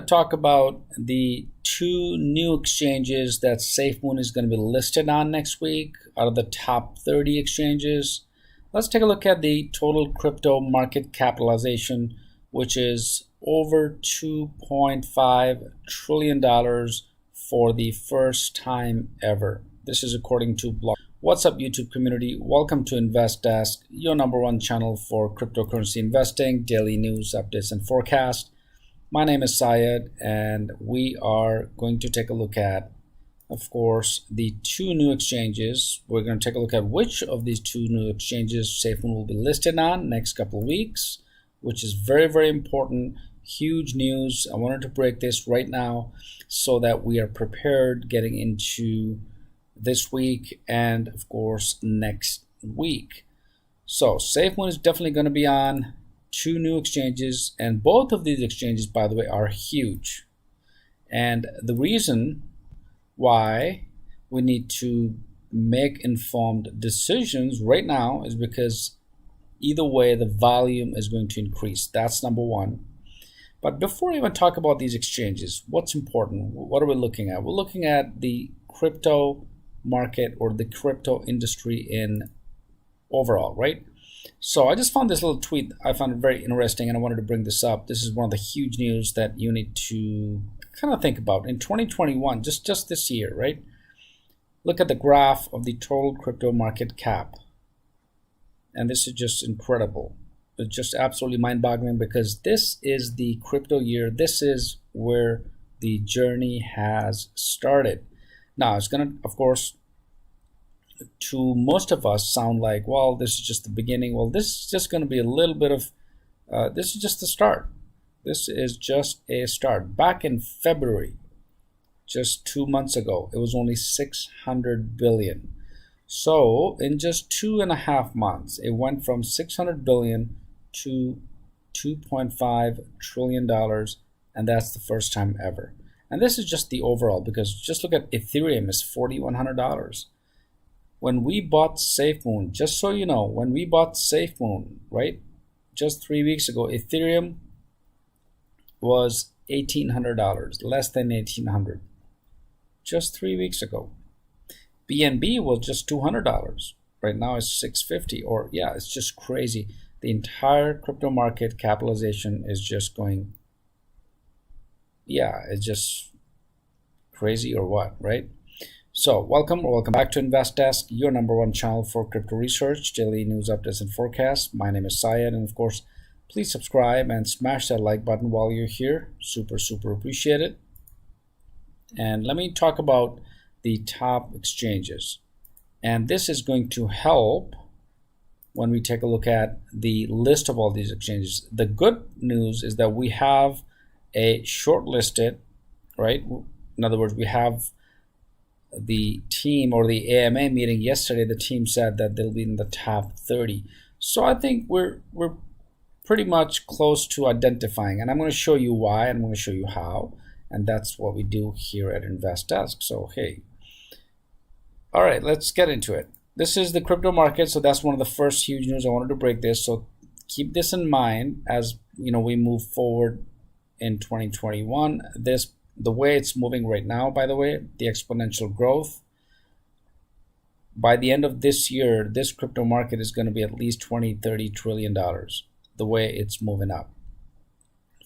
Talk about the two new exchanges that SafeMoon is going to be listed on next week out of the top 30 exchanges. Let's take a look at the total crypto market capitalization, which is over $2.5 trillion for the first time ever. This is according to Block. What's up, YouTube community? Welcome to Invest Desk, your number one channel for cryptocurrency investing, daily news, updates, and forecast. My name is Syed, and we are going to take a look at, of course, the two new exchanges. We're going to take a look at which of these two new exchanges SafeMoon will be listed on next couple of weeks, which is very, very important. Huge news. I wanted to break this right now so that we are prepared getting into this week and, of course, next week. So SafeMoon is definitely going to be on two new exchanges, and both of these exchanges, by the way, are huge. And the reason why we need to make informed decisions right now is because either way the volume is going to increase. That's number one. But before I even talk about these exchanges, what's important? What are we looking at? We're looking at the crypto market or the crypto industry in overall, right? So I just found this little tweet. I found it very interesting and I wanted to bring this up. This is one of the huge news that you need to kind of think about. In 2021, just this year, right? Look at the graph of the total crypto market cap. And this is just incredible. It's just absolutely mind-boggling because this is the crypto year. This is where the journey has started. Now, it's going to, of course, to most of us sound like, well, this is just the beginning. Well, this is just going to be a little bit of, this is just the start. This is just a start. Back in February, just 2 months ago, it was only 600 billion. So in just 2.5 months, it went from 600 billion to $2.5 trillion. And that's the first time ever. And this is just the overall, because just look at Ethereum is $4,100. When we bought SafeMoon, just so you know, when we bought SafeMoon, right, just 3 weeks ago, Ethereum was $1,800, less than $1,800, just 3 weeks ago. BNB was just $200. Right now it's $650, or yeah, it's just crazy. The entire crypto market capitalization is just going, yeah, it's just crazy or what, right? So welcome back to Invest Desk, your number one channel for crypto research, daily news, updates, and forecasts. My name is Syed, and of course, please subscribe and smash that like button while you're here. Super appreciate it. And let me talk about the top exchanges. And this is going to help when we take a look at the list of all these exchanges. The good news is that we have a shortlisted, right? In other words, we have the team, or the AMA meeting yesterday, the team said that they'll be in the top 30. So I think we're pretty much close to identifying, and I'm going to show you why, and I'm going to show you how, and that's what we do here at Invest Desk. So hey, all right, let's get into it. This is the crypto market, so that's one of the first huge news. I wanted to break this, so keep this in mind as you know we move forward in 2021. The way it's moving right now, by the way, the exponential growth, by the end of this year, this crypto market is going to be at least $20-30 trillion, the way it's moving up.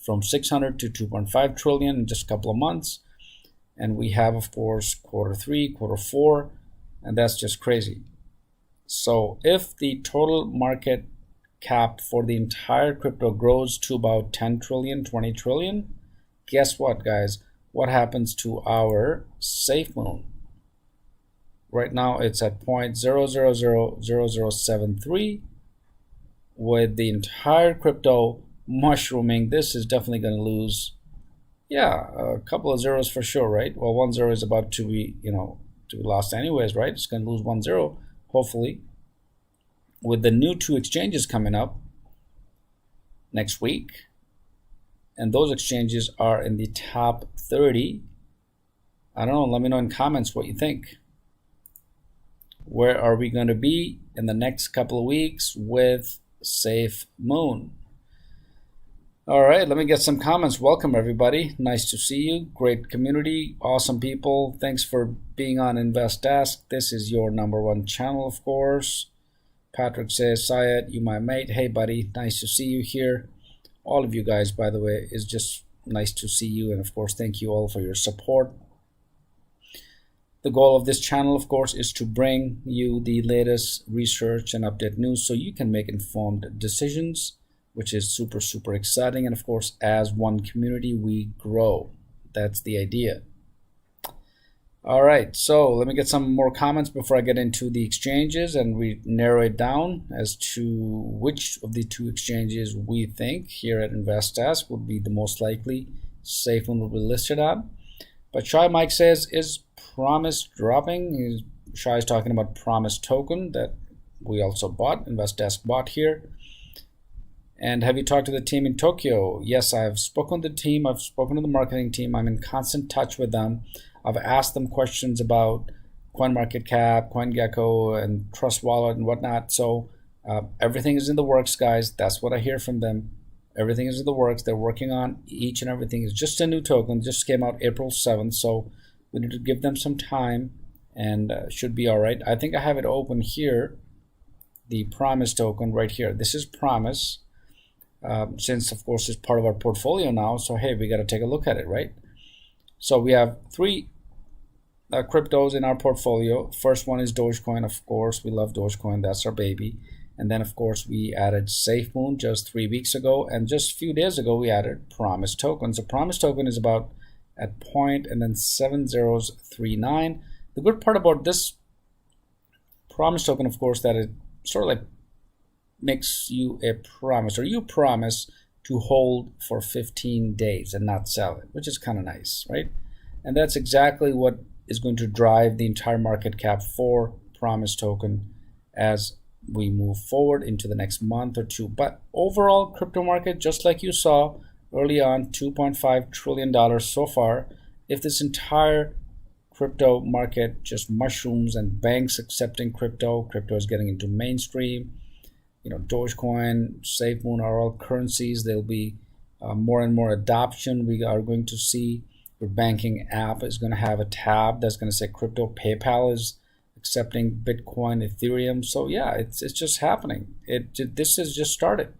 From 600 to 2.5 trillion in just a couple of months. And we have, of course, Q3, Q4, and that's just crazy. So if the total market cap for the entire crypto grows to about 10 trillion, 20 trillion, guess what, guys? What happens to our SafeMoon? Right now it's at 0.000073. With the entire crypto mushrooming, this is definitely going to lose, yeah, a couple of zeros for sure, right? Well, 1 0 is about to be, to be lost anyways, right? It's going to lose 1 0, hopefully. With the new two exchanges coming up next week, and those exchanges are in the top 30. I don't know, let me know in comments what you think. Where are we going to be in the next couple of weeks with SafeMoon? All right, let me get some comments. Welcome, everybody. Nice to see you. Great community, awesome people. Thanks for being on Invest Desk. This is your #1 channel, of course. Patrick says, Syed, you my mate. Hey, buddy. Nice to see you here. All of you guys, by the way, is just nice to see you. And, of course, thank you all for your support. The goal of this channel, of course, is to bring you the latest research and update news so you can make informed decisions, which is super, super exciting. And of course, as one community, we grow. That's the idea. All right, so let me get some more comments before I get into the exchanges and we narrow it down as to which of the two exchanges we think here at InvestDesk would be the most likely SafeMoon will be listed on. But Shy Mike says, is Promise dropping? Shy is talking about Promise token that we also bought, InvestDesk bought here. And have you talked to the team in Tokyo? Yes, I've spoken to the team. I've spoken to the marketing team. I'm in constant touch with them. I've asked them questions about CoinMarketCap, CoinGecko, and Trust Wallet and whatnot. So everything is in the works, guys. That's what I hear from them. Everything is in the works. They're working on each and everything. It's just a new token. Just came out April 7th. So we need to give them some time and should be all right. I think I have it open here. The Promise token right here. This is Promise. Since of course it's part of our portfolio now, so hey, we got to take a look at it, right? So we have three cryptos in our portfolio. First one is Dogecoin, of course. We love Dogecoin, that's our baby. And then of course we added SafeMoon just 3 weeks ago, and just a few days ago we added Promise token. So Promise token is about at point and then 7039. The good part about this Promise token, of course, that it sort of like makes you a promise, or you promise to hold for 15 days and not sell it, which is kind of nice, right? And that's exactly what is going to drive the entire market cap for Promise token as we move forward into the next month or two. But overall crypto market, just like you saw early on, $2.5 trillion so far. If this entire crypto market just mushrooms and banks accepting crypto is getting into mainstream, Dogecoin, SafeMoon are all currencies. There'll be more and more adoption. We are going to see your banking app is going to have a tab that's going to say crypto. PayPal is accepting Bitcoin, Ethereum. So yeah, it's just happening. This has just started,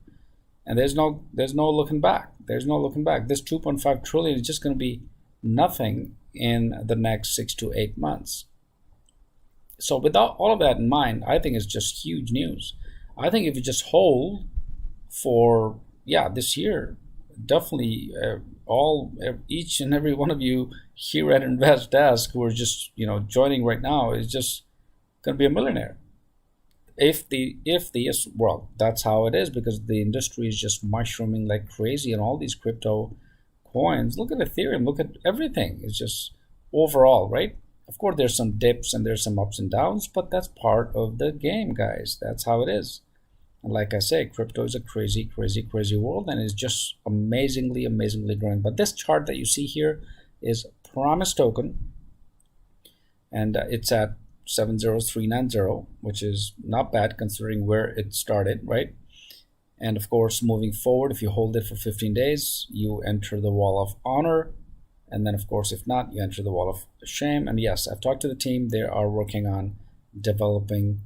and there's no looking back. There's no looking back. This 2.5 trillion is just going to be nothing in the next 6 to 8 months. So without all of that in mind, I think it's just huge news. I think if you just hold for this year, definitely each and every one of you here at InvestDesk who are just joining right now is just going to be a millionaire. If well, that's how it is, because the industry is just mushrooming like crazy, and all these crypto coins. Look at Ethereum. Look at everything. It's just overall, right? Of course, there's some dips and there's some ups and downs, but that's part of the game, guys. That's how it is. And like I say, crypto is a crazy, crazy, crazy world, and it's just amazingly, amazingly growing. But this chart that you see here is Promise token, and it's at 70390, which is not bad considering where it started, right? And of course, moving forward, if you hold it for 15 days, you enter the wall of honor. And then, of course, if not, you enter the wall of shame. And yes, I've talked to the team. They are working on developing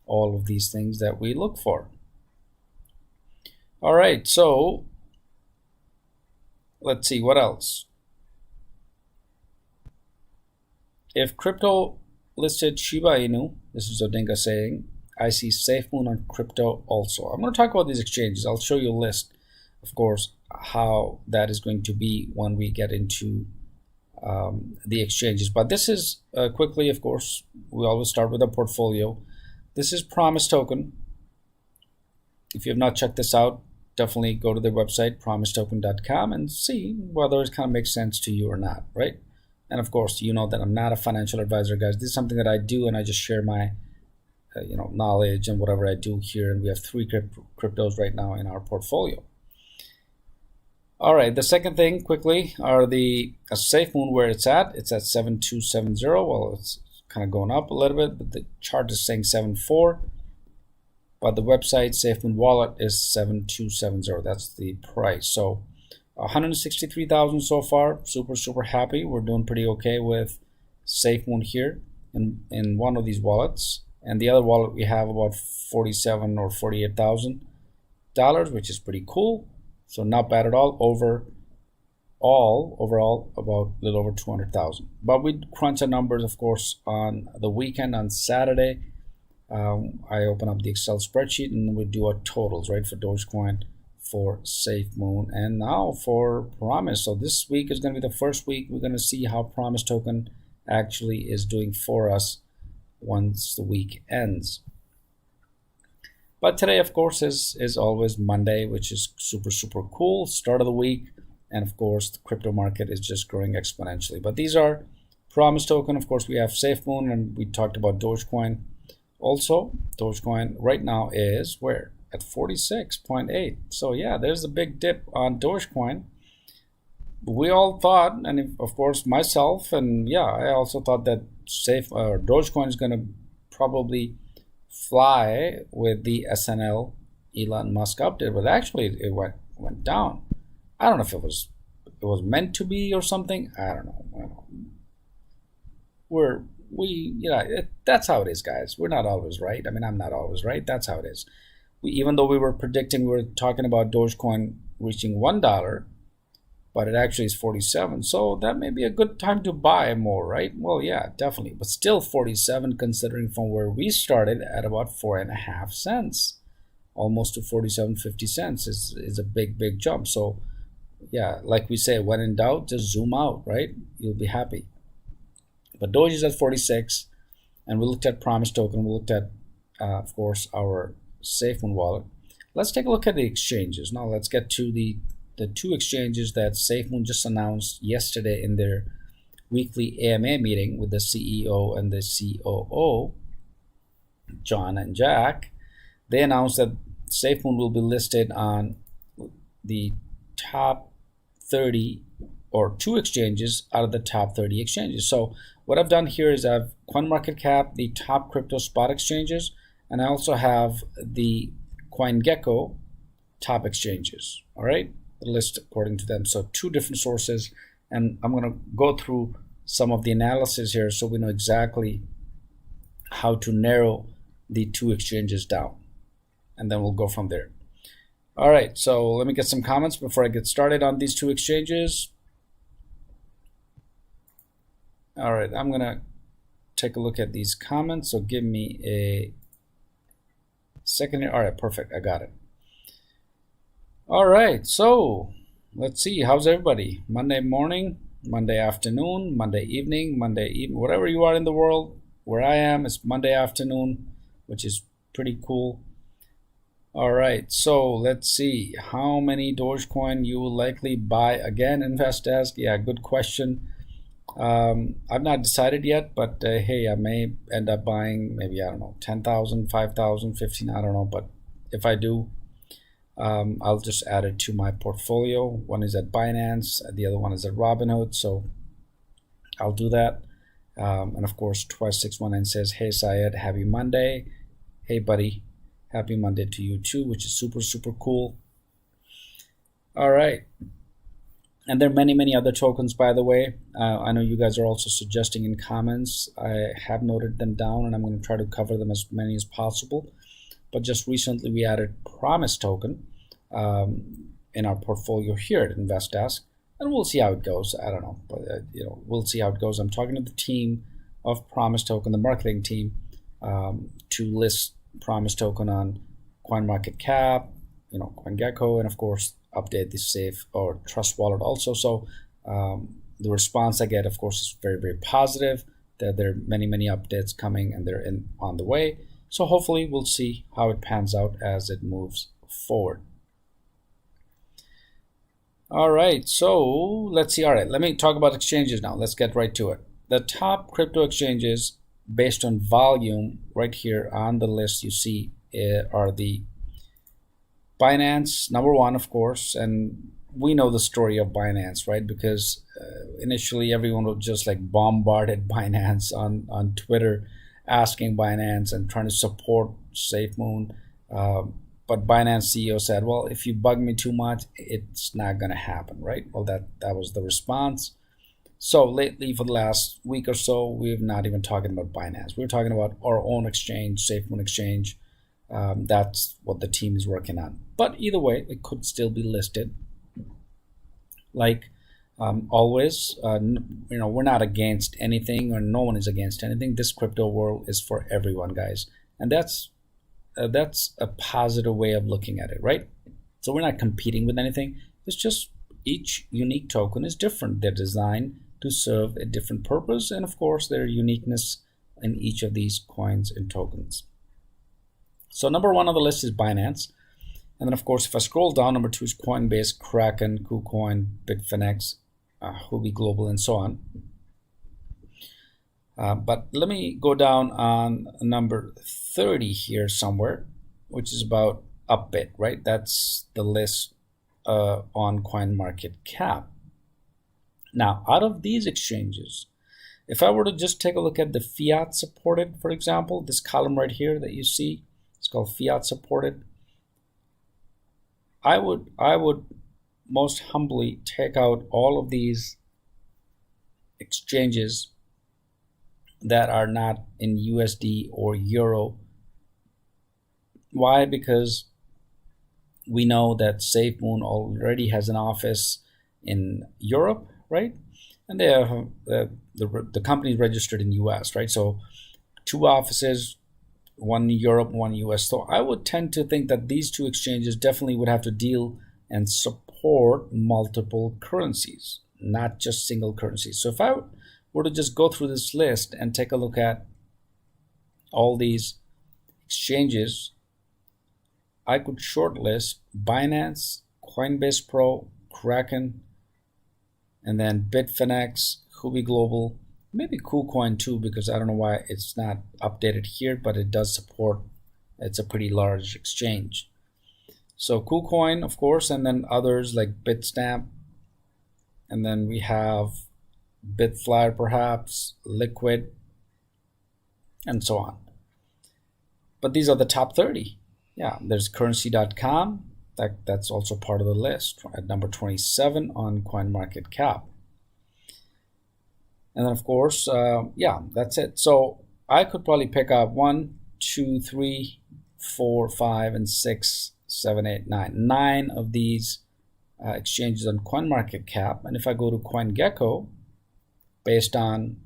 all of these things that we look for. All right, so let's see what else. If crypto listed Shiba Inu, this is Odinga saying, I see SafeMoon on crypto also. I'm going to talk about these exchanges. I'll show you a list, of course, how that is going to be when we get into the exchanges. But this is quickly, of course, we always start with a portfolio. This is Promise token. If you have not checked this out, definitely go to their website, PromiseToken.com, and see whether it kind of makes sense to you or not, right? And of course, you know that I'm not a financial advisor, guys. This is something that I do, and I just share my knowledge and whatever I do here. And we have 3 cryptos right now in our portfolio. All right, the second thing quickly are the SafeMoon, where it's at. It's at 7270. Well, it's kind of going up a little bit, but the chart is saying 74. but the website SafeMoon wallet is 7270. That's the price. So 163,000 so far. Super happy. We're doing pretty okay with SafeMoon here in one of these wallets, and the other wallet we have about 47 or 48,000 dollars, which is pretty cool. So not bad at all. Overall about a little over 200,000. But we crunch the numbers, of course, on the weekend on Saturday. I open up the Excel spreadsheet and we do our totals, right, for Dogecoin, for SafeMoon, and now for Promise. So this week is going to be the first week we're going to see how Promise token actually is doing for us once the week ends. But today, of course, is always Monday, which is super cool. Start of the week, and of course the crypto market is just growing exponentially. But these are Promise token. Of course, we have SafeMoon, and we talked about Dogecoin. Also, Dogecoin right now is where? At 46.8. So yeah, there's a big dip on Dogecoin. We all thought, and of course myself, and yeah, I also thought that Dogecoin is going to probably fly with the SNL Elon Musk update, but actually it went down. I don't know if it was meant to be or something. I don't know. That's how it is, guys. We're not always right. I mean, I'm not always right. That's how it is. Even though we were talking about Dogecoin reaching $1, but it actually is 47. So that may be a good time to buy more, right? Well, yeah, definitely. But still 47, considering from where we started at about 4.5 cents, almost to 47.50 cents is a big jump. So yeah, like we say, when in doubt, just zoom out, right? You'll be happy. But Doge is at 46, and we looked at Promise token. We looked at, of course, our SafeMoon wallet. Let's take a look at the exchanges. Now let's get to the two exchanges that SafeMoon just announced yesterday in their weekly AMA meeting with the CEO and the COO, John and Jack. They announced that SafeMoon will be listed on the top 30 or two exchanges out of the top 30 exchanges. So what I've done here is I've CoinMarketCap, the top crypto spot exchanges, and I also have the CoinGecko top exchanges. All right, the list according to them. So two different sources, and I'm going to go through some of the analysis here so we know exactly how to narrow the two exchanges down, and then we'll go from there. All right, so let me get some comments before I get started on these two exchanges. All right, I'm gonna take a look at these comments, so give me a second here. All right, perfect, I got it. All right, so let's see, how's everybody? Monday morning, Monday afternoon, Monday evening, whatever you are in the world. Where I am, it's Monday afternoon, which is pretty cool. All right, so let's see how many Dogecoin you will likely buy again. InvestDesk, yeah, good question. I've not decided yet, but hey, I may end up buying maybe, I don't know, 10,000, 5,000, 15, I don't know. But if I do, I'll just add it to my portfolio. One is at Binance, the other one is at Robinhood, so I'll do that. And of course, Twice619 says, hey Syed, happy Monday. Hey buddy, happy Monday to you too, which is super cool. All right. And there are many other tokens, by the way. I know you guys are also suggesting in comments. I have noted them down, and I'm going to try to cover them as many as possible. But just recently, we added Promise token in our portfolio here at InvestDesk, and we'll see how it goes. I don't know, but we'll see how it goes. I'm talking to the team of Promise token, the marketing team, to list Promise token on CoinMarketCap, CoinGecko, and of course update the Safe or Trust wallet also. So the response I get, of course, is very positive. That there are many updates coming, and they're on the way. So hopefully we'll see how it pans out as it moves forward. All right, so let's see. All right, let me talk about exchanges now. Let's get right to it. The top crypto exchanges based on volume right here on the list you see are the Binance, number one, of course, and we know the story of Binance, right? Because initially everyone was just like bombarded Binance on Twitter, asking Binance and trying to support SafeMoon. But Binance CEO said, well, if you bug me too much, it's not going to happen, right? Well, that was the response. So lately, for the last week or so, we're not even talking about Binance. We're talking about our own exchange, SafeMoon Exchange. That's what the team is working on. But either way, it could still be listed. Like always, we're not against anything, or no one is against anything. This crypto world is for everyone, guys, and that's a positive way of looking at it, right? So we're not competing with anything. It's just each unique token is different. They're designed to serve a different purpose, and of course, there are uniqueness in each of these coins and tokens. So number one on the list is Binance. And then, of course, if I scroll down, number two is Coinbase, Kraken, KuCoin, Bitfinex, Huobi Global, and so on. But let me go down on number 30 here somewhere, which is about Upbit, right? That's the list on CoinMarketCap. Now, out of these exchanges, if I were to just take a look at the fiat supported, for example, this column right here that you see, it's called fiat supported. I would most humbly take out all of these exchanges that are not in USD or Euro. Why? Because we know that SafeMoon already has an office in Europe, right? And they have the company is registered in US, right? So two offices, one in Europe, one US. So I would tend to think that these two exchanges definitely would have to deal and support multiple currencies, not just single currencies. So if I were to just go through this list and take a look at all these exchanges, I could shortlist Binance, Coinbase Pro, Kraken, and then Bitfinex, Huobi Global, maybe KuCoin too, because I don't know why it's not updated here, but it does support, it's a pretty large exchange. So KuCoin, of course, and then others like Bitstamp, and then we have Bitflyer perhaps, Liquid, and so on. But these are the top 30. Yeah, there's currency.com. That's also part of the list at number 27 on CoinMarketCap. And then, of course, yeah, that's it. So I could probably pick up 1, 2, 3, 4, 5, and 6, 7, 8, 9. 9 of these exchanges on CoinMarketCap. And if I go to CoinGecko, based on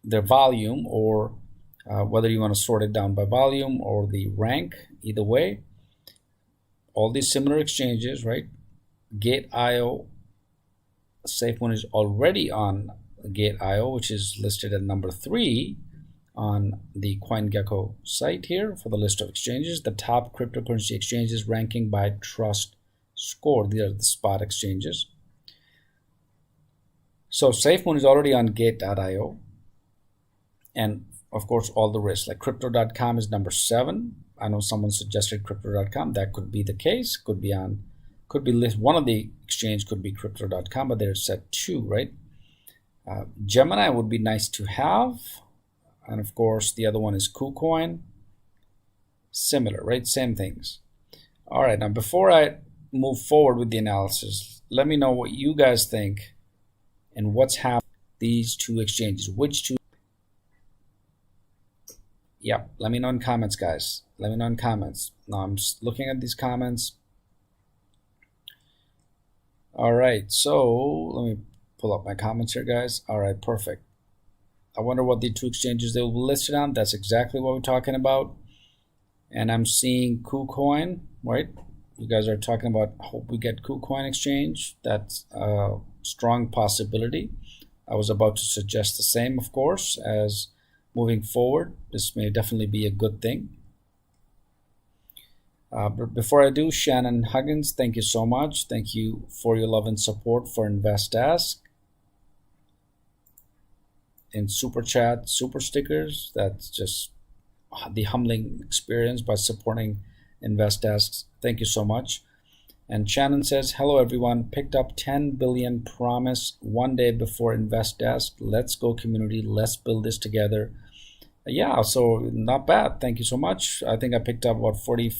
their volume, or whether you want to sort it down by volume or the rank, either way, all these similar exchanges, right? Gate.io, SafeMoon is already on Gate.io, which is listed at number 3 on the CoinGecko site here for the list of exchanges. The top cryptocurrency exchanges ranking by trust score. These are the spot exchanges. So SafeMoon is already on Gate.io, and of course all the risks, like Crypto.com is number 7. I know someone suggested Crypto.com. That could be the case. Could be list. One of the exchange could be Crypto.com, but they're set 2, right? Gemini would be nice to have, and of course the other one is KuCoin. Similar, right? Same things. All right. Now before I move forward with the analysis, let me know what you guys think and what's happening with these two exchanges. Which two? Yeah, let me know in comments, guys. Let me know in comments. Now I'm just looking at these comments. All right, so let me pull up my comments here, guys. All right, perfect. I wonder what the two exchanges they will be listed on. That's exactly what we're talking about. And I'm seeing KuCoin, right? You guys are talking about, hope we get KuCoin exchange. That's a strong possibility. I was about to suggest the same, of course, as moving forward. This may definitely be a good thing. But before I do, Shannon Huggins, thank you so much. Thank you for your love and support for InvestAsk. In Super Chat, Super Stickers, that's just the humbling experience by supporting InvestAsk. Thank you so much. And Shannon says, hello everyone, picked up 10 billion promise one day before InvestAsk. Let's go community, let's build this together. Yeah, so not bad. Thank you so much. I think I picked up what 40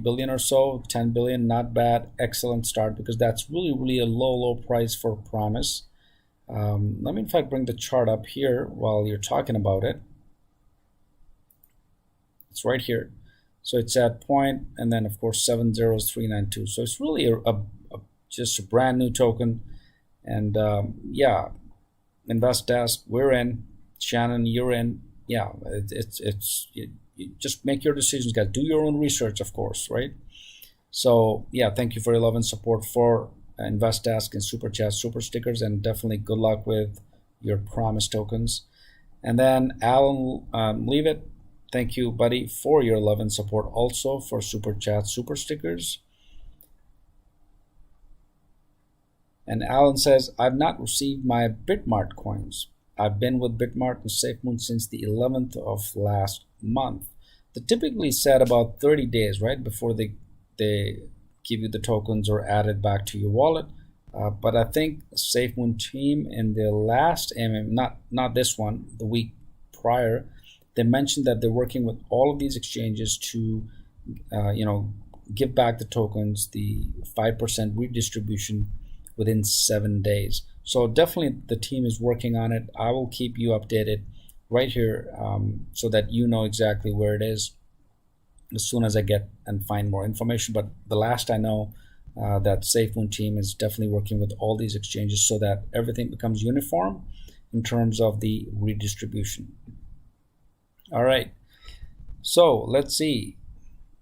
billion or so, 10 billion, not bad. Excellent start, because that's really a low price for Promise. Let me in fact bring the chart up here while you're talking about it. It's right here. So it's at point, and then of course 70392. So it's really just a brand new token. And yeah, Invest Desk, we're in. Shannon, you're in. Yeah, you just make your decisions, guys. Do your own research, of course, right? So yeah, thank you for your love and support for Invest Desk and Super Chat, Super Stickers, and definitely good luck with your Promise tokens. And then Alan, leave it. Thank you, buddy, for your love and support also for Super Chat, Super Stickers. And Alan says, I've not received my Bitmart coins. I've been with Bitmart and SafeMoon since the 11th of last month. They typically said about 30 days, right, before they give you the tokens or add it back to your wallet. But I think SafeMoon team in the last not this one, the week prior, they mentioned that they're working with all of these exchanges to, give back the tokens, the 5% redistribution within 7 days. So definitely the team is working on it. I will keep you updated right here, so that you know exactly where it is as soon as I get and find more information. But the last I know, that SafeMoon team is definitely working with all these exchanges so that everything becomes uniform in terms of the redistribution. All right, so let's see.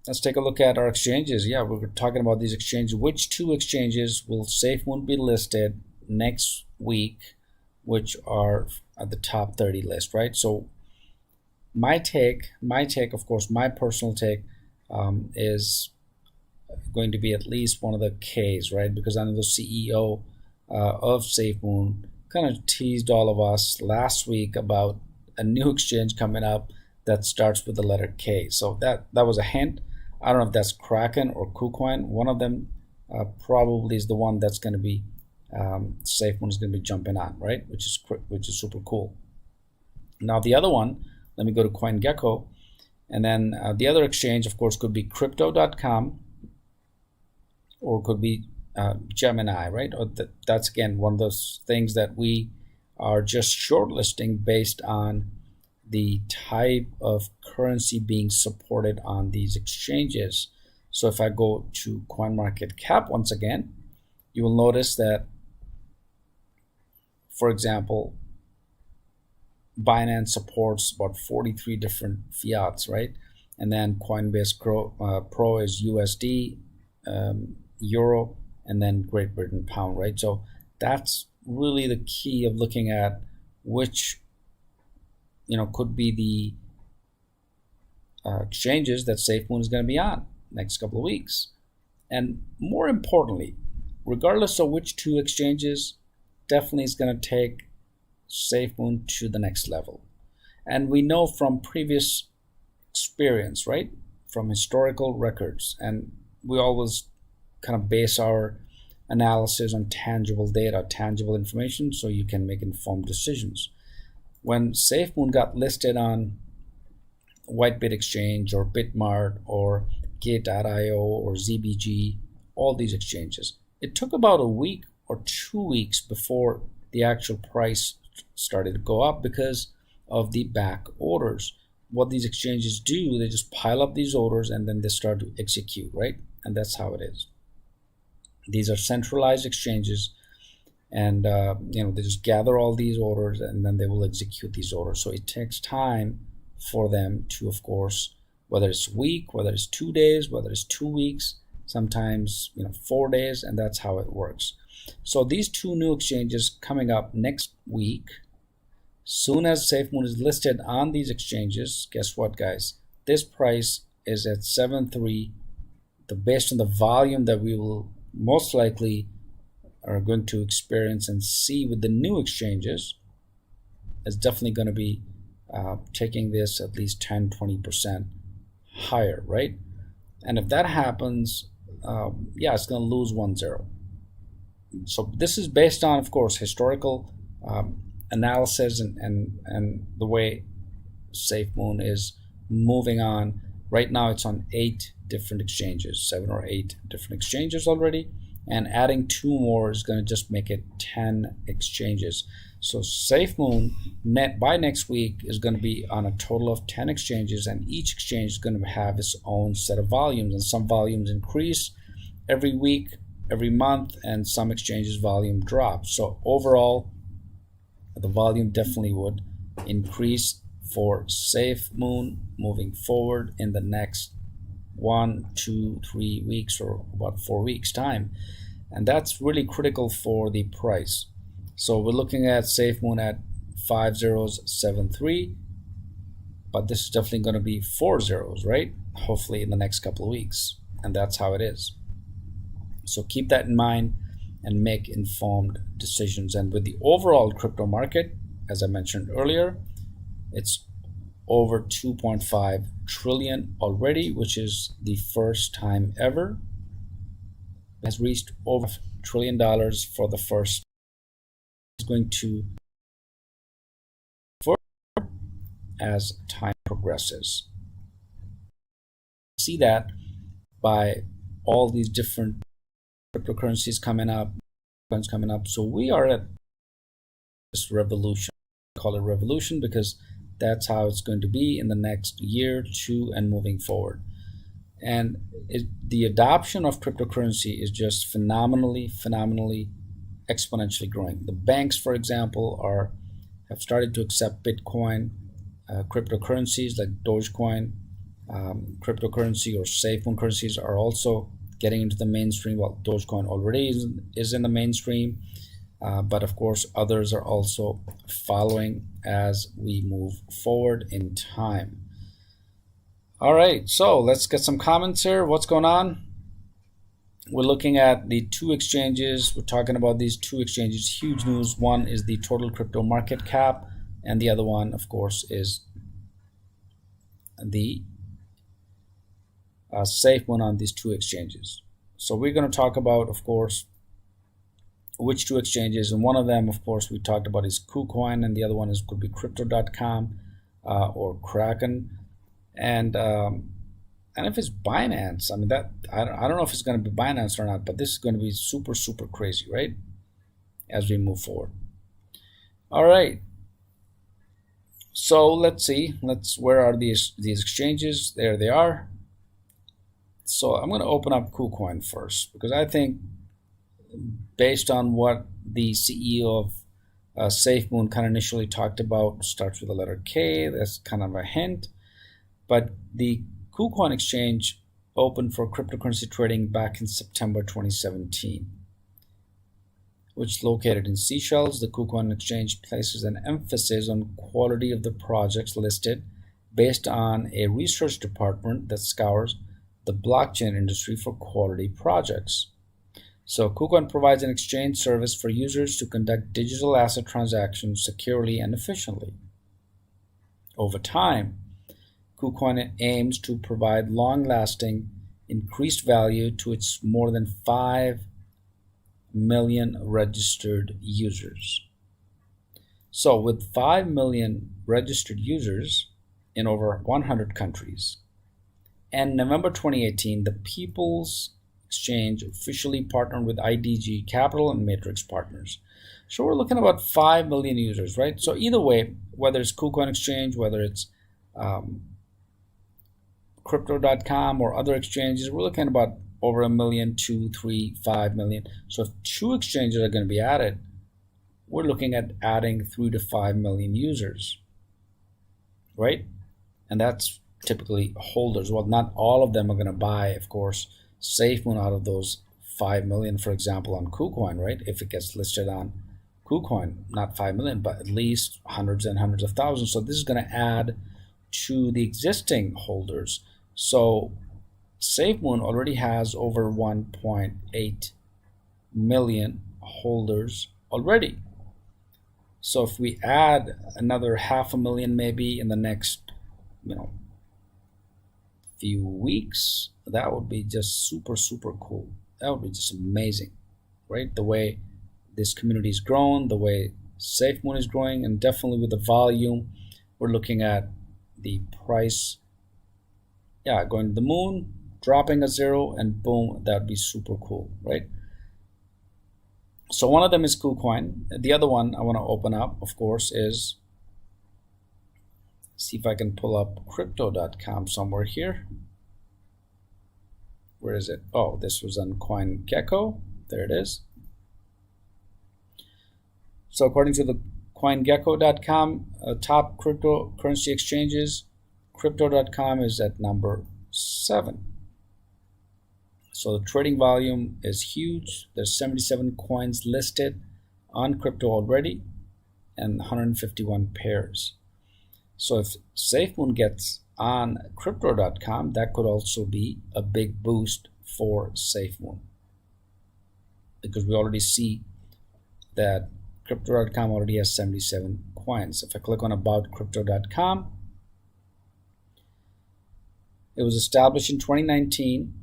Let's take a look at our exchanges. Yeah, we were talking about these exchanges. Which two exchanges will SafeMoon be listed next week, which are at the top 30 list, right? So my take, of course, my personal take, is going to be at least one of the Ks, right? Because I know the CEO of SafeMoon kind of teased all of us last week about a new exchange coming up that starts with the letter K. So that was a hint. I don't know if that's Kraken or KuCoin. One of them probably is the one that's going to be SafeMoon is going to be jumping on, right? Which is super cool. Now the other one, let me go to CoinGecko, and then the other exchange, of course, could be Crypto.com, or could be Gemini, right? Or that's again one of those things that we are just shortlisting based on the type of currency being supported on these exchanges. So if I go to CoinMarketCap once again, you will notice that, for example, Binance supports about 43 different fiats, right? And then Coinbase Pro is USD, Euro, and then Great Britain pound, right? So that's really the key of looking at which could be the exchanges that SafeMoon is going to be on next couple of weeks. And more importantly, regardless of which two exchanges, definitely is going to take SafeMoon to the next level. And we know from previous experience, right, from historical records, and we always kind of base our analysis on tangible data, tangible information, so you can make informed decisions. When SafeMoon got listed on Whitebit Exchange or Bitmart or Gate.io or ZBG, all these exchanges, it took about a week or 2 weeks before the actual price started to go up because of the back orders. What these exchanges do, they just pile up these orders and then they start to execute, right? And that's how it is. These are centralized exchanges, and they just gather all these orders and then they will execute these orders. So it takes time for them to, of course, whether it's a week, whether it's 2 days, whether it's 2 weeks, sometimes 4 days, and that's how it works. So these two new exchanges coming up next week, soon as SafeMoon is listed on these exchanges, guess what, guys? This price is at 7.3. Based on the volume that we will most likely are going to experience and see with the new exchanges, is definitely going to be taking this at least 10-20% higher, right? And if that happens, it's going to lose 1-0. So this is based on, of course, historical analysis and the way SafeMoon is moving on. Right now it's on 8 different exchanges, 7 or 8 different exchanges already, and adding 2 more is going to just make it 10 exchanges. So SafeMoon by next week is going to be on a total of 10 exchanges, and each exchange is going to have its own set of volumes, and some volumes increase every week, every month, and some exchanges volume drops. So overall, the volume definitely would increase for SafeMoon moving forward in the next 1, 2, 3 weeks, or about 4 weeks time, and that's really critical for the price. So we're looking at SafeMoon at 5073, but this is definitely going to be 4 zeros, right? Hopefully in the next couple of weeks, and that's how it is. So keep that in mind and make informed decisions. And with the overall crypto market, as I mentioned earlier, it's over 2.5 trillion already, which is the first time ever. It has reached over $1 trillion for the first. It's going to further as time progresses. See that by all these different cryptocurrencies coming up, coins coming up. So we are at this revolution. I call it revolution because that's how it's going to be in the next year, 2, and moving forward. And the adoption of cryptocurrency is just phenomenally exponentially growing. The banks, for example, have started to accept Bitcoin, cryptocurrencies like Dogecoin, cryptocurrency or SafeMoon currencies are also getting into the mainstream. Well, Dogecoin already is in the mainstream, but of course others are also following as we move forward in time. All right, so let's get some comments here. What's going on? We're looking at the 2 exchanges. We're talking about these 2 exchanges. Huge news. One is the total crypto market cap, and the other one, of course, is the SafeMoon on these 2 exchanges. So we're going to talk about, of course, which 2 exchanges, and one of them, of course, we talked about is KuCoin, and the other one could be Crypto.com or Kraken, and if it's Binance, I mean that I don't know if it's going to be Binance or not, but this is going to be super crazy, right? As we move forward. All right. So let's see. Where are these exchanges? There they are. So I'm going to open up KuCoin first because I think, based on what the CEO of SafeMoon kind of initially talked about, starts with the letter K. That's kind of a hint. But the KuCoin exchange opened for cryptocurrency trading back in September 2017, which is located in Seychelles. The KuCoin exchange places an emphasis on quality of the projects listed based on a research department that scours the blockchain industry for quality projects. So KuCoin provides an exchange service for users to conduct digital asset transactions securely and efficiently. Over time, KuCoin aims to provide long-lasting, increased value to its more than 5 million registered users. So with 5 million registered users in over 100 countries, and November 2018, the People's Exchange officially partnered with IDG Capital and Matrix Partners. So we're looking at about 5 million users, right? So either way, whether it's KuCoin exchange, whether it's Crypto.com or other exchanges, we're looking at about over 1 million, 2, 3, 5 million. So if 2 exchanges are going to be added, we're looking at adding 3 to 5 million users, right? And that's typically holders. Well, not all of them are going to buy, of course, SafeMoon out of those 5 million, for example, on KuCoin, right? If it gets listed on KuCoin, not 5 million, but at least hundreds and hundreds of thousands. So this is going to add to the existing holders. So SafeMoon already has over 1.8 million holders already. So if we add another 500,000 maybe in the next, few weeks, that would be just super cool. That would be just amazing, right? The way this community is grown, the way SafeMoon is growing, and definitely with the volume, we're looking at the price, yeah, going to the moon, dropping a zero, and boom, that'd be super cool, right? So one of them is KuCoin. The other one I want to open up, of course, is, see if I can pull up crypto.com somewhere here. Where is it? Oh, this was on CoinGecko. There it is. So according to the CoinGecko.com top cryptocurrency exchanges, crypto.com is at number 7. So the trading volume is huge. There's 77 coins listed on crypto already and 151 pairs. So if SafeMoon gets on crypto.com, that could also be a big boost for SafeMoon, because we already see that crypto.com already has 77 coins. If I click on about crypto.com, it was established in 2019,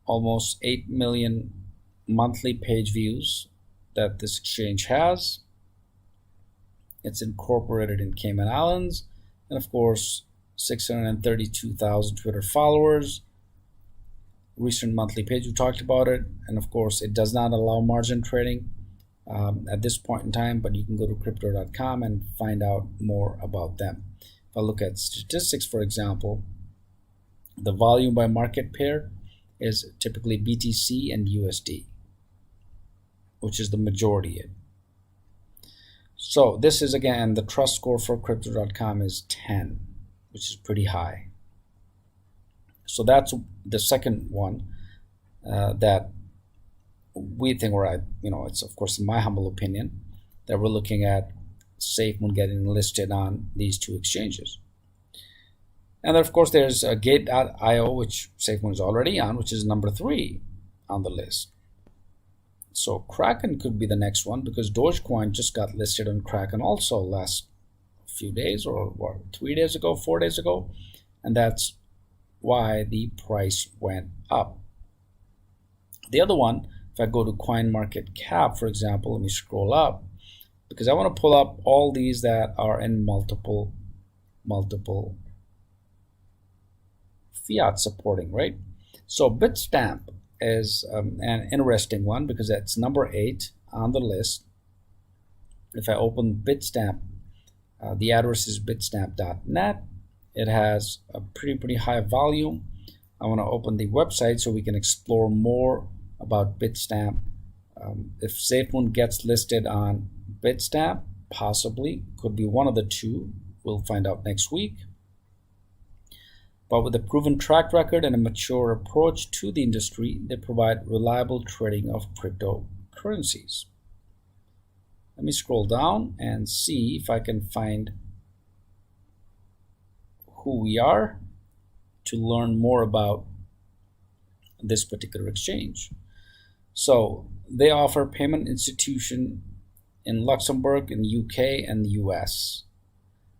almost 8 million monthly page views that this exchange has. It's incorporated in Cayman Islands, and of course 632,000 Twitter followers. Recent monthly page, we talked about it, and of course it does not allow margin trading at this point in time, but you can go to crypto.com and find out more about them. If I look at statistics, for example, the volume by market pair is typically BTC and USD, which is the majority. So this is, again, the trust score for crypto.com is 10, which is pretty high. So that's the second one that we think we're at. It's of course, in my humble opinion, that we're looking at SafeMoon getting listed on these two exchanges. And then of course there's Gate.io, which SafeMoon is already on, which is number 3 on the list. So Kraken could be the next one, because Dogecoin just got listed on Kraken also last few days, or 3 days ago, 4 days ago, and that's why the price went up. The other one, if I go to CoinMarketCap, for example, let me scroll up, because I want to pull up all these that are in multiple fiat supporting, right? So Bitstamp is an interesting one, because it's number 8 on the list. If I open Bitstamp, the address is bitstamp.net. It has a pretty high volume. I want to open the website so we can explore more about Bitstamp. If SafeMoon gets listed on Bitstamp, possibly, could be one of the two. We'll find out next week. But with a proven track record and a mature approach to the industry, they provide reliable trading of cryptocurrencies. Let me scroll down and see if I can find who we are to learn more about this particular exchange. So they offer payment institution in Luxembourg, in UK, and the US.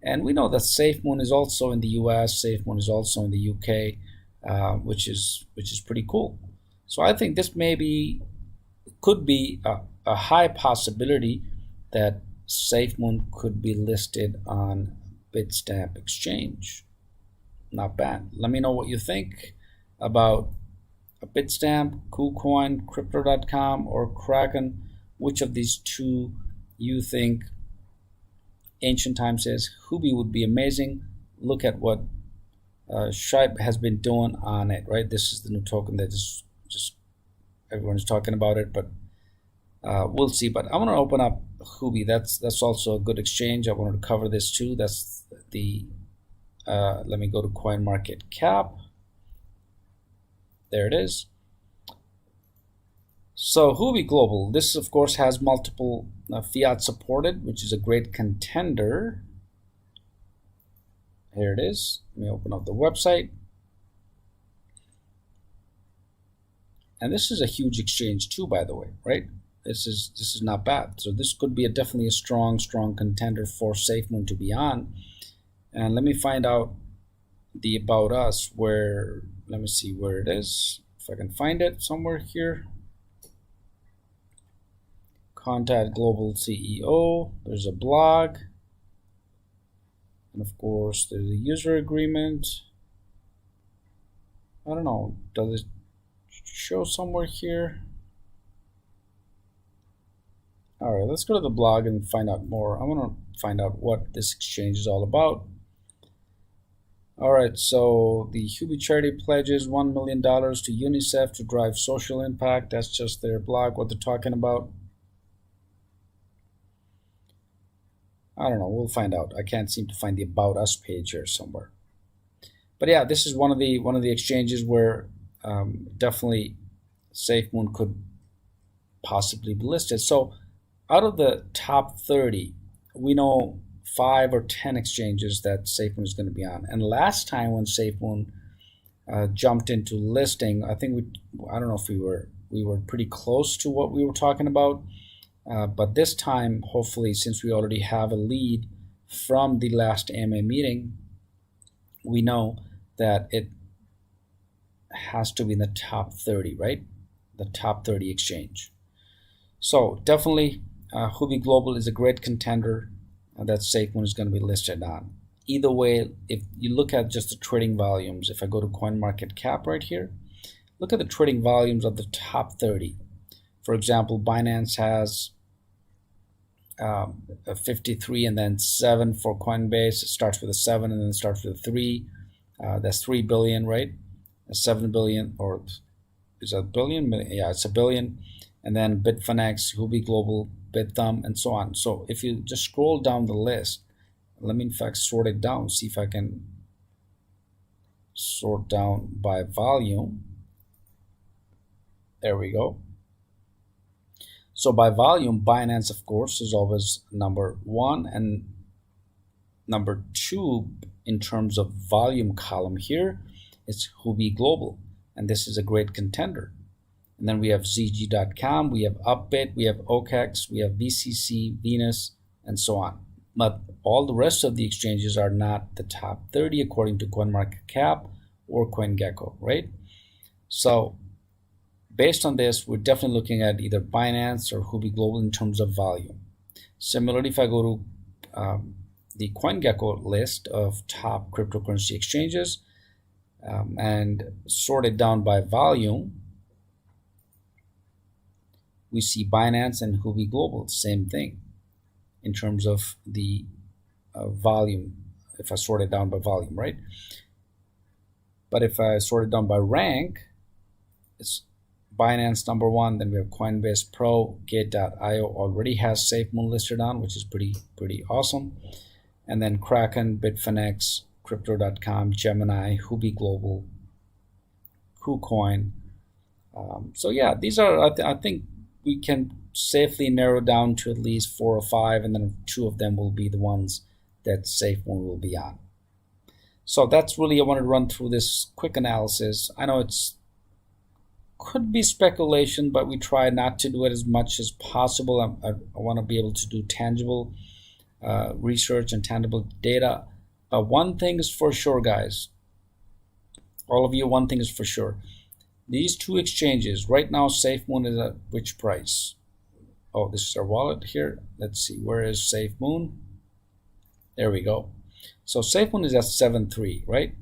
And we know that SafeMoon is also in the US, SafeMoon is also in the UK, which is pretty cool. So I think this could be a high possibility that SafeMoon could be listed on Bitstamp exchange. Not bad. Let me know what you think about Bitstamp, KuCoin, Crypto.com, or Kraken. Which of these two you think Ancient Time says Huobi would be amazing? Look at what Shiba has been doing on it, right? This is the new token that just everyone's talking about it, but we'll see. But I'm going to open up Huobi. That's also a good exchange. I wanted to cover this too. That's the let me go to CoinMarketCap. There it is. So Huobi Global, this of course has multiple fiat supported, which is a great contender. Here it is. Let me open up the website. And this is a huge exchange too, by the way, right? This is not bad. So this could be definitely a strong contender for SafeMoon to be on. And let me find out the About Us, where, let me see where it is, if I can find it somewhere here. Contact Global CEO, there's a blog. And of course, there's a user agreement. I don't know, does it show somewhere here? All right, let's go to the blog and find out more. I want to find out what this exchange is all about. All right, so the Hubi charity pledges $1 million to UNICEF to drive social impact. That's just their blog, what they're talking about. I don't know, we'll find out. I can't seem to find the About Us page here somewhere. But yeah, this is one of the exchanges where definitely SafeMoon could possibly be listed. So out of the top 30, we know 5 or 10 exchanges that SafeMoon is going to be on. And last time when SafeMoon jumped into listing, I think I don't know if we were pretty close to what we were talking about. But this time, hopefully, since we already have a lead from the last AMA meeting, we know that it has to be in the top 30, right? The top 30 exchange. So definitely, Hubi Global is a great contender that SafeMoon is going to be listed on. Either way, if you look at just the trading volumes, if I go to CoinMarketCap right here, look at the trading volumes of the top 30. For example, Binance has 53 and then 7 for Coinbase. It starts with a 7 and then starts with a 3. That's 3 billion, right? 7 billion, or is that a billion? Yeah, it's a billion. And then Bitfinex, Hubi Global, BitThumb, and so on. So if you just scroll down the list, let me in fact sort it down, see if I can sort down by volume. There we go. So by volume, Binance, of course, is always number 1, and number 2 in terms of volume column here is Hubi Global, and this is a great contender. And then we have ZG.com, we have Upbit, we have OKEx, we have VCC, Venus, and so on. But all the rest of the exchanges are not the top 30 according to CoinMarketCap or CoinGecko, right? So based on this, we're definitely looking at either Binance or Hubi Global in terms of volume. Similarly, if I go to the CoinGecko list of top cryptocurrency exchanges and sort it down by volume, we see Binance and Hubi Global, same thing in terms of the volume, if I sort it down by volume, right? But if I sort it down by rank, it's Binance number 1, then we have Coinbase Pro, Gate.io already has SafeMoon listed on, which is pretty awesome. And then Kraken, Bitfinex, Crypto.com, Gemini, Hubi Global, KuCoin. So yeah, these are, I think we can safely narrow down to at least 4 or 5, and then 2 of them will be the ones that SafeMoon will be on. So that's really, I wanted to run through this quick analysis. I know it's could be speculation, but we try not to do it as much as possible. I want to be able to do tangible research and tangible data. But one thing is for sure, guys, all of you, one thing is for sure. These 2 exchanges, right now, SafeMoon is at which price? Oh, this is our wallet here. Let's see, where is SafeMoon? There we go. So SafeMoon is at 7.3, right?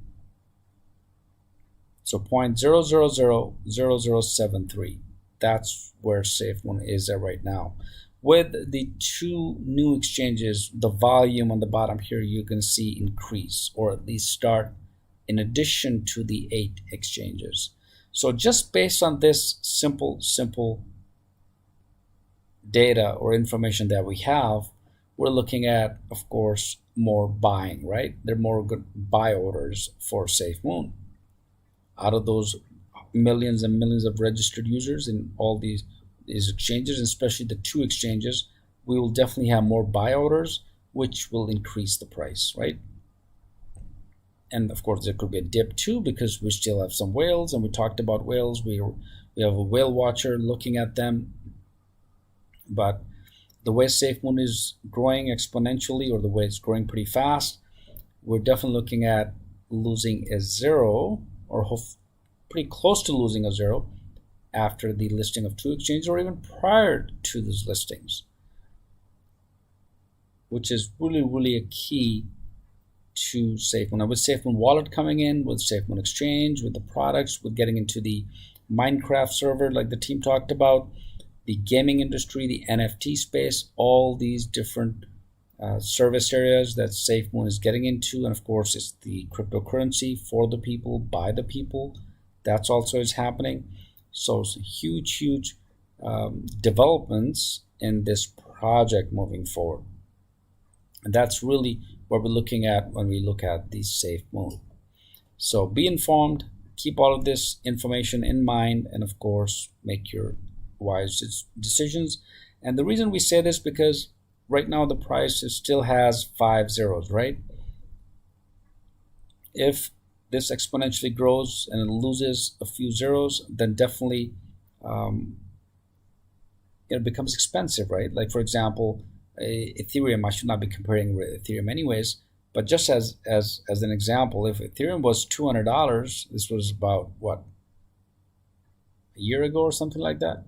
So 0.0000073. That's where SafeMoon is at right now. With the 2 new exchanges, the volume on the bottom here, you can see increase, or at least start, in addition to the 8 exchanges. So just based on this simple data or information that we have, we're looking at, of course, more buying, right? There are more good buy orders for SafeMoon. Out of those millions and millions of registered users in all these exchanges, especially the 2 exchanges, we will definitely have more buy orders, which will increase the price, right? And of course, there could be a dip too, because we still have some whales, and we talked about whales. We have a whale watcher looking at them. But the way SafeMoon is growing exponentially, or the way it's growing pretty fast, we're definitely looking at losing a 0, or pretty close to losing a 0 after the listing of 2 exchanges, or even prior to those listings, which is really a key to SafeMoon. Now with SafeMoon Wallet coming in, with SafeMoon Exchange, with the products, with getting into the Minecraft server like the team talked about, the gaming industry, the NFT space, all these different service areas that SafeMoon is getting into, and of course it's the cryptocurrency for the people, by the people. That's also is happening. So it's huge developments in this project moving forward. And that's really what we're looking at when we look at the SafeMoon. So be informed, keep all of this information in mind, and of course make your wise decisions. And the reason we say this, because right now the price still has 5 zeros, right? If this exponentially grows and it loses a few zeros, then definitely it becomes expensive, right? Like for example, Ethereum, I should not be comparing with Ethereum anyways, but just as an example, if Ethereum was $200, this was about what, a year ago or something like that.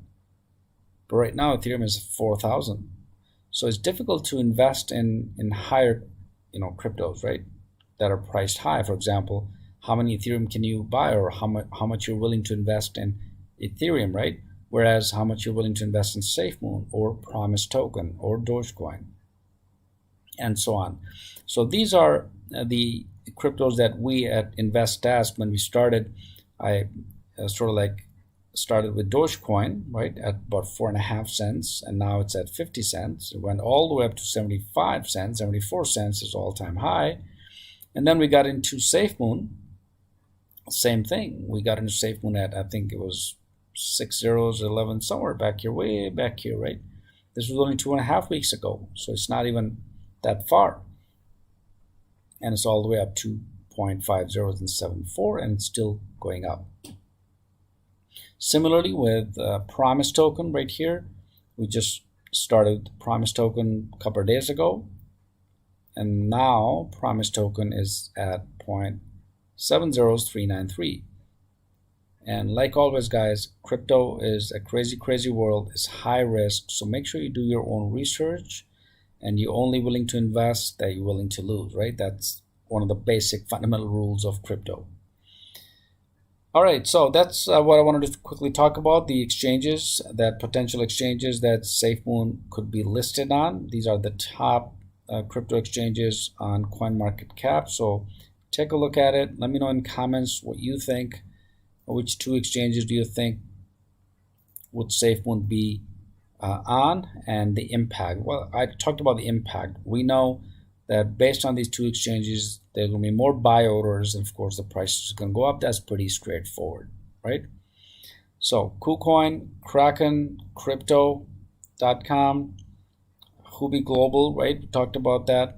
But right now Ethereum is 4,000. So it's difficult to invest in higher, cryptos, right? That are priced high. For example, how many Ethereum can you buy, or how much you're willing to invest in Ethereum, right? Whereas how much you're willing to invest in SafeMoon or PROMISETOKEN or Dogecoin, and so on. So these are the cryptos that we at InvestDesk, when we started, I started with Dogecoin, right, at about 4.5 cents, and now it's at 50 cents. It went all the way up to 75 cents, 74 cents is all-time high. And then we got into SafeMoon, same thing. We got into SafeMoon at, I think it was 6 zeros, 11, somewhere back here, way back here, right? This was only 2.5 weeks ago, so it's not even that far. And it's all the way up to 0.5074, and it's still going up. Similarly with PROMISETOKEN right here, we just started PROMISETOKEN a couple of days ago, and now PROMISETOKEN is at 0.70393. And like always, guys, crypto is a crazy world. It's high risk, so make sure you do your own research, and you're only willing to invest that you're willing to lose, right? That's one of the basic fundamental rules of crypto. All right, so that's what I wanted to quickly talk about, the exchanges, that potential exchanges that SafeMoon could be listed on. These are the top crypto exchanges on CoinMarketCap. So take a look at it. Let me know in comments what you think. Which 2 exchanges do you think would SafeMoon be on, and the impact? Well, I talked about the impact. We know that based on these 2 exchanges, there's going to be more buy orders, and of course the price is going to go up. That's pretty straightforward, right? So KuCoin, Kraken, Crypto.com, Huobi Global, right? We talked about that.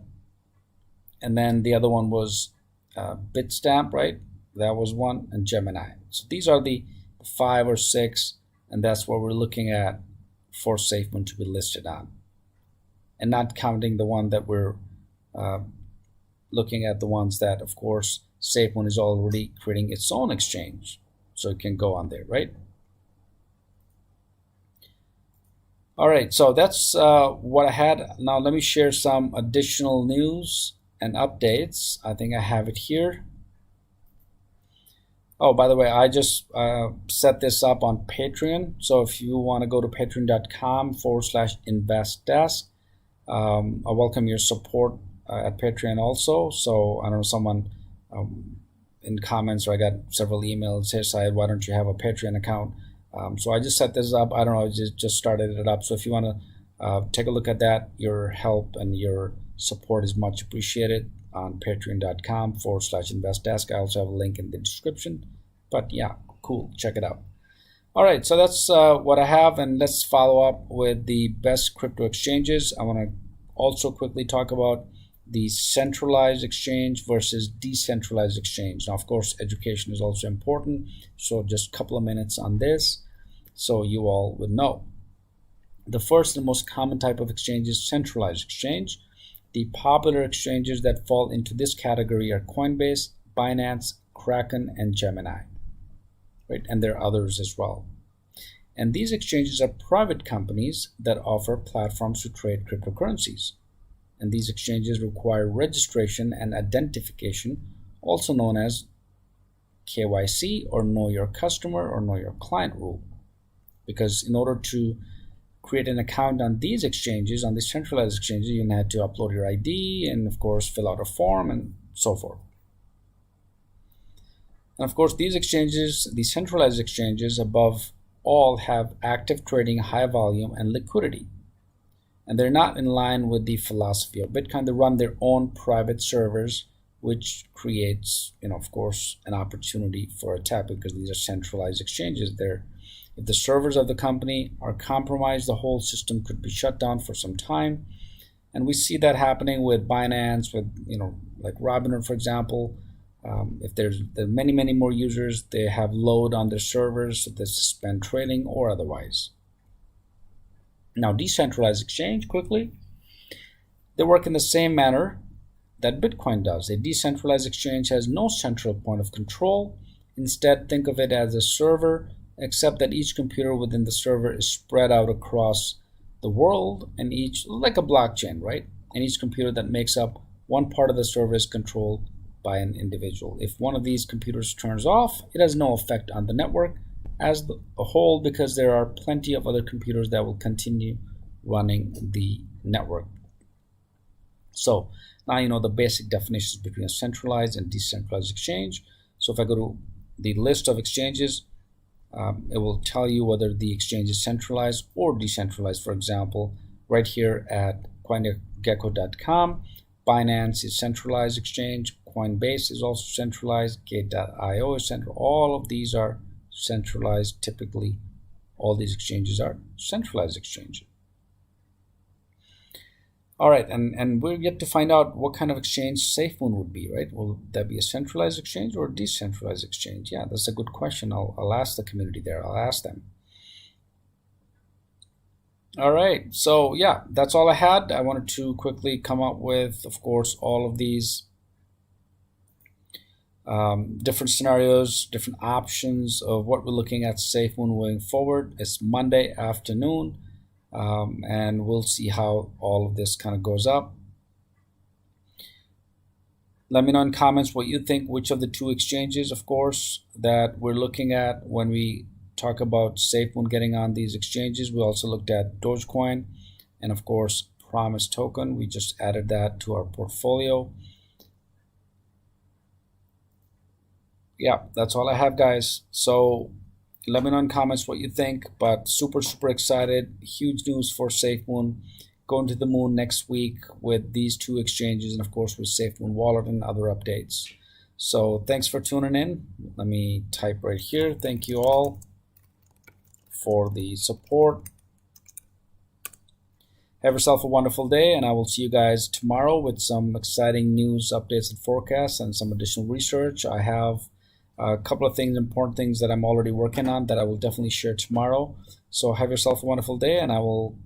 And then the other one was Bitstamp, right? That was one, and Gemini. So these are the 5 or 6, and that's what we're looking at for SafeMoon to be listed on. And not counting the one that we're looking at, the ones that, of course, SafeMoon is already creating its own exchange, so it can go on there, right? All right, so that's what I had. Now let me share some additional news and updates. I think I have it here. Oh, by the way, I just set this up on Patreon. So if you want to go to patreon.com/investdesk, I welcome your support at Patreon also. So I don't know, someone in comments, or I got several emails, hey Syed, why don't you have a Patreon account? So I just set this up. I don't know, I just started it up. So if you want to take a look at that, your help and your support is much appreciated on patreon.com/investdesk. I also have a link in the description. But yeah, cool, check it out. All right, so that's what I have, and let's follow up with the best crypto exchanges. I want to also quickly talk about the centralized exchange versus decentralized exchange. Now, of course, education is also important, so just a couple of minutes on this so you all would know. The first and most common type of exchange is centralized exchange. The popular exchanges that fall into this category are Coinbase, Binance, Kraken, and Gemini, right? And there are others as well. And these exchanges are private companies that offer platforms to trade cryptocurrencies. and these exchanges require registration and identification, also known as KYC or Know Your Customer or Know Your Client rule. Because in order to create an account on these exchanges, on these centralized exchanges, you had to upload your ID and of course fill out a form and so forth. And of course these exchanges, these centralized exchanges above all, have active trading, high volume, and liquidity. And they're not in line with the philosophy of Bitcoin. They run their own private servers, which creates, of course, an opportunity for attack because these are centralized exchanges. If the servers of the company are compromised, the whole system could be shut down for some time. And we see that happening with Binance, with like Robinhood, for example. If there are many more users, they have load on their servers, so they suspend trading or otherwise. Now, decentralized exchange, quickly, they work in the same manner that Bitcoin does. A decentralized exchange has no central point of control. Instead, think of it as a server, except that each computer within the server is spread out across the world, and each, like a blockchain, right? And each computer that makes up one part of the server is controlled by an individual. If one of these computers turns off, it has no effect on the network as a whole because there are plenty of other computers that will continue running the network. So now you know the basic definitions between a centralized and decentralized exchange. So if I go to the list of exchanges, it will tell you whether the exchange is centralized or decentralized. For example, right here at CoinGecko.com, Binance is centralized exchange, Coinbase is also centralized, Gate.io is central. All of these are centralized. Typically, all these exchanges are centralized exchanges. All right, and we're yet to find out what kind of exchange SafeMoon would be, right? Will that be a centralized exchange or a decentralized exchange? Yeah, that's a good question. I'll ask the community there. I'll ask them. All right, so yeah, that's all I had. I wanted to quickly come up with, of course, all of these different scenarios, different options of what we're looking at SafeMoon moving forward. It's Monday afternoon, and we'll see how all of this kind of goes up. Let me know in comments what you think, which of the two exchanges, of course, that we're looking at when we talk about SafeMoon getting on these exchanges. We also looked at Dogecoin and, of course, PROMISETOKEN. We just added that to our portfolio. Yeah, that's all I have, guys. So let me know in comments what you think, but super excited. Huge news for SafeMoon, going to the moon next week with these two exchanges, and of course with SafeMoon Wallet and other updates. So thanks for tuning in. Let me type right here. Thank you all for the support. Have yourself a wonderful day, and I will see you guys tomorrow with some exciting news, updates, and forecasts, and some additional research. I have a couple of things, important things that I'm already working on that I will definitely share tomorrow. So have yourself a wonderful day, and I will